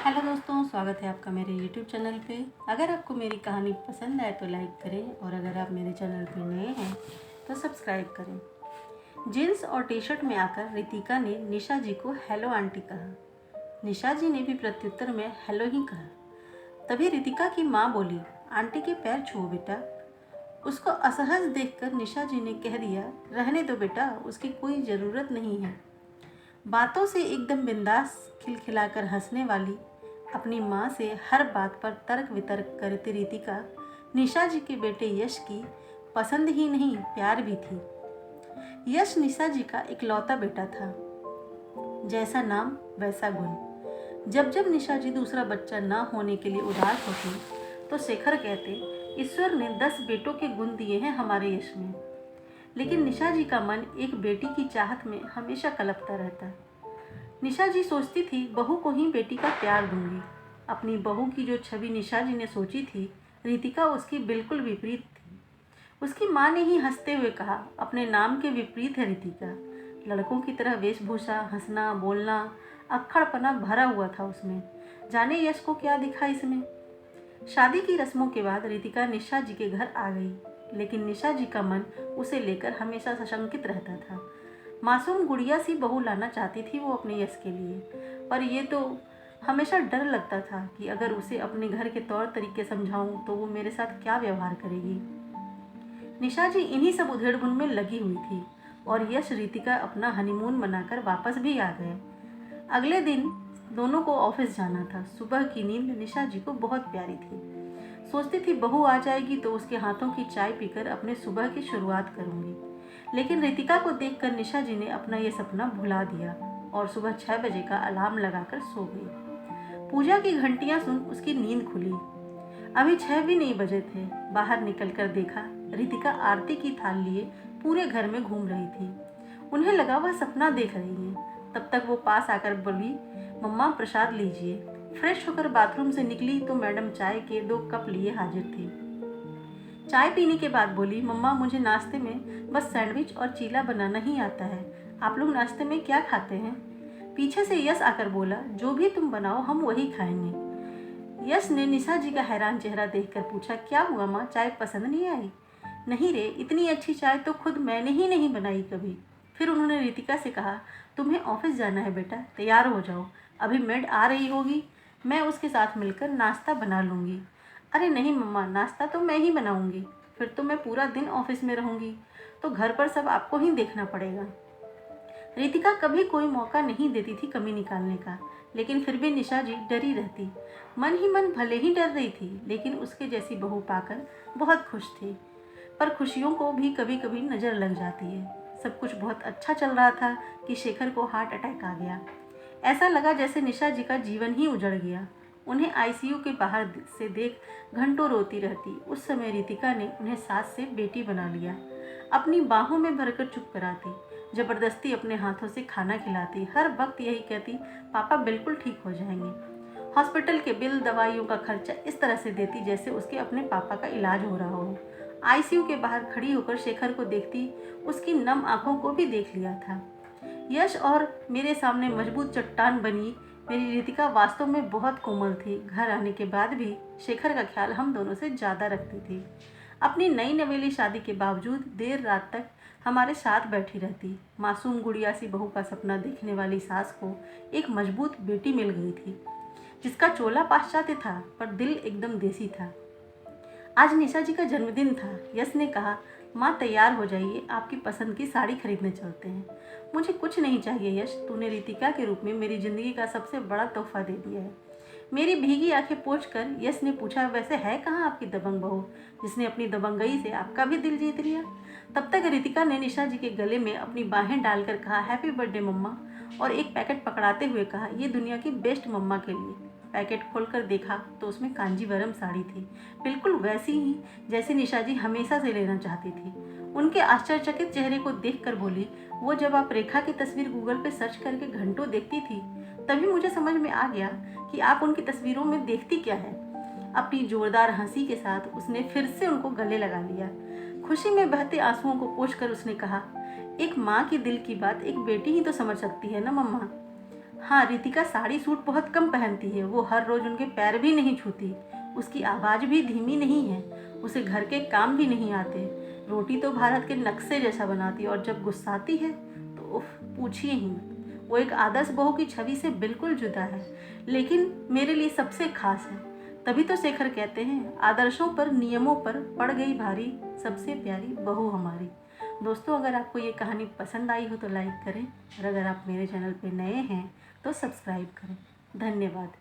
Hello दोस्तों, स्वागत है आपका मेरे YouTube चैनल पे। अगर आपको मेरी कहानी पसंद आए तो लाइक करें और अगर आप मेरे चैनल पे नए हैं तो सब्सक्राइब करें। जीन्स और टी शर्ट में आकर रितिका ने निशा जी को हेलो आंटी कहा। निशा जी ने भी प्रत्युत्तर में हेलो ही कहा। तभी रितिका की माँ बोली, आंटी के पैर छुओ बेटा। उसको असहज देखकर निशा जी ने कह दिया, रहने दो बेटा, उसकी कोई ज़रूरत नहीं है। बातों से एकदम बिंदास खिलखिलाकर हंसने वाली, अपनी माँ से हर बात पर तर्क वितर्क करती रितिका निशा जी के बेटे यश की पसंद ही नहीं, प्यार भी थी। यश निशा जी का इकलौता बेटा था। जैसा नाम वैसा गुण। जब जब निशा जी दूसरा बच्चा न होने के लिए उदास होती तो शेखर कहते, ईश्वर ने 10 बेटों के गुण दिए हैं हमारे यश में। लेकिन निशा जी का मन एक बेटी की चाहत में हमेशा कलपता रहता। निशा जी सोचती थी, बहू को ही बेटी का प्यार दूंगी। अपनी बहू की जो छवि निशा जी ने सोची थी, रितिका उसकी बिल्कुल विपरीत थी। उसकी माँ ने ही हंसते हुए कहा, अपने नाम के विपरीत है रितिका। लड़कों की तरह वेशभूषा, हंसना, बोलना, अक्खड़पना भरा हुआ था उसमें। जाने यश को क्या दिखा इसमें। शादी की रस्मों के बाद रितिका निशा जी के घर आ गई, लेकिन निशा जी का मन उसे लेकर हमेशा सशंकित रहता था। मासूम गुड़िया सी बहू लाना चाहती थी वो अपने यश के लिए, पर ये तो हमेशा डर लगता था कि अगर उसे अपने घर के तौर तरीके समझाऊं तो वो मेरे साथ क्या व्यवहार करेगी। निशा जी इन्हीं सब उधेड़-बुन में लगी हुई थी और यश रितिका अपना हनीमून मनाकर वापस भी आ गए। अगले दिन दोनों को ऑफिस जाना था। सुबह की नींद निशा जी को बहुत प्यारी थी। सोचती थी बहू आ जाएगी तो उसके हाथों की चाय पीकर अपने सुबह की शुरुआत करूंगी। लेकिन रितिका को देखकर निशा जी ने अपना ये सपना भुला दिया और सुबह 6 बजे का अलार्म लगाकर सो गई। पूजा की घंटियां सुन उसकी नींद खुली। अभी 6 भी नहीं बजे थे। बाहर निकलकर देखा, रितिका आरती की थाल लिए पूरे घर में घूम रही थी। उन्हें लगा वह सपना देख रही है। तब तक वो पास आकर बोली, मम्मा प्रसाद लीजिए। फ्रेश होकर बाथरूम से निकली तो मैडम चाय के 2 कप लिए हाजिर थी। चाय पीने के बाद बोली, मम्मा मुझे नाश्ते में बस सैंडविच और चीला बनाना ही आता है। आप लोग नाश्ते में क्या खाते हैं? पीछे से यश आकर बोला, जो भी तुम बनाओ हम वही खाएंगे। यश ने निशा जी का हैरान चेहरा देखकर पूछा, क्या हुआ माँ, चाय पसंद नहीं आई? नहीं रे, इतनी अच्छी चाय तो खुद मैंने ही नहीं बनाई कभी। फिर उन्होंने रितिका से कहा, तुम्हें ऑफिस जाना है बेटा, तैयार हो जाओ। अभी मेड आ रही होगी, मैं उसके साथ मिलकर नाश्ता बना लूँगी। अरे नहीं मम्मा, नाश्ता तो मैं ही बनाऊँगी। फिर तो मैं पूरा दिन ऑफिस में रहूँगी, तो घर पर सब आपको ही देखना पड़ेगा। रितिका कभी कोई मौका नहीं देती थी कमी निकालने का, लेकिन फिर भी निशा जी डरी रहती। मन ही मन भले ही डर रही थी, लेकिन उसके जैसी बहू पाकर बहुत खुश थी। पर खुशियों को भी कभी कभी नज़र लग जाती है। सब कुछ बहुत अच्छा चल रहा था कि शेखर को हार्ट अटैक आ गया। ऐसा लगा जैसे निशा जी का जीवन ही उजड़ गया। उन्हें आईसीयू के बाहर से देख घंटों रोती रहती। उस समय रितिका ने उन्हें सास से बेटी बना लिया। अपनी बाहों में भरकर चुप कराती, जबरदस्ती अपने हाथों से खाना खिलाती, हर वक्त यही कहती, पापा बिल्कुल ठीक हो जाएंगे। हॉस्पिटल के बिल, दवाइयों का खर्चा इस तरह से देती जैसे उसके अपने पापा का इलाज हो रहा हो। आईसीयू के बाहर खड़ी होकर शेखर को देखती, उसकी नम आंखों को भी देख लिया था। यश और मेरे सामने मजबूत चट्टान बनी मेरी रितिका वास्तव में बहुत कोमल थी। घर आने के बाद भी शेखर का ख्याल हम दोनों से ज़्यादा रखती थी। अपनी नई नवेली शादी के बावजूद देर रात तक हमारे साथ बैठी रहती। मासूम गुड़िया सी बहू का सपना देखने वाली सास को एक मजबूत बेटी मिल गई थी, जिसका चोला पाश्चात्य था पर दिल एकदम देसी था। आज निशा जी का जन्मदिन था। यश ने कहा, माँ तैयार हो जाइए, आपकी पसंद की साड़ी खरीदने चलते हैं। मुझे कुछ नहीं चाहिए यश, तूने रितिका के रूप में मेरी ज़िंदगी का सबसे बड़ा तोहफा दे दिया है। मेरी भीगी आंखें पोंछकर यश ने पूछा, वैसे है कहाँ आपकी दबंग बहू, जिसने अपनी दबंगई से आपका भी दिल जीत लिया? तब तक रितिका ने निशा जी के गले में अपनी बाहें डालकर कहा, हैप्पी बर्थडे मम्मा, और एक पैकेट पकड़ाते हुए कहा, ये दुनिया की बेस्ट मम्मा के लिए। पैकेट खोलकर देखा तो उसमें कांजीवरम साड़ी थी, बिल्कुल वैसी ही जैसी निशा जी हमेशा से लेना चाहती थी। उनके आश्चर्यचकित चेहरे को देखकर बोली, वो जब आप रेखा की तस्वीर गूगल पे सर्च करके घंटों देखती थी, तभी मुझे समझ में आ गया कि आप उनकी तस्वीरों में देखती क्या है। अपनी जोरदार हंसी के साथ उसने फिर से उनको गले लगा लिया। खुशी में बहते आंसुओं को पोंछकर उसने कहा, एक माँ की दिल की बात एक बेटी ही तो समझ सकती है ना मम्मा। हाँ, रितिका साड़ी सूट बहुत कम पहनती है। वो हर रोज़ उनके पैर भी नहीं छूती। उसकी आवाज़ भी धीमी नहीं है। उसे घर के काम भी नहीं आते। रोटी तो भारत के नक्शे जैसा बनाती है, और जब गुस्साती है तो उफ, पूछिए ही मत। वो एक आदर्श बहू की छवि से बिल्कुल जुदा है, लेकिन मेरे लिए सबसे खास है। तभी तो शेखर कहते हैं, आदर्शों पर नियमों पर पड़ गई भारी, सबसे प्यारी बहू हमारी। दोस्तों, अगर आपको ये कहानी पसंद आई हो तो लाइक करें, और अगर आप मेरे चैनल पे नए हैं तो सब्सक्राइब करें। धन्यवाद।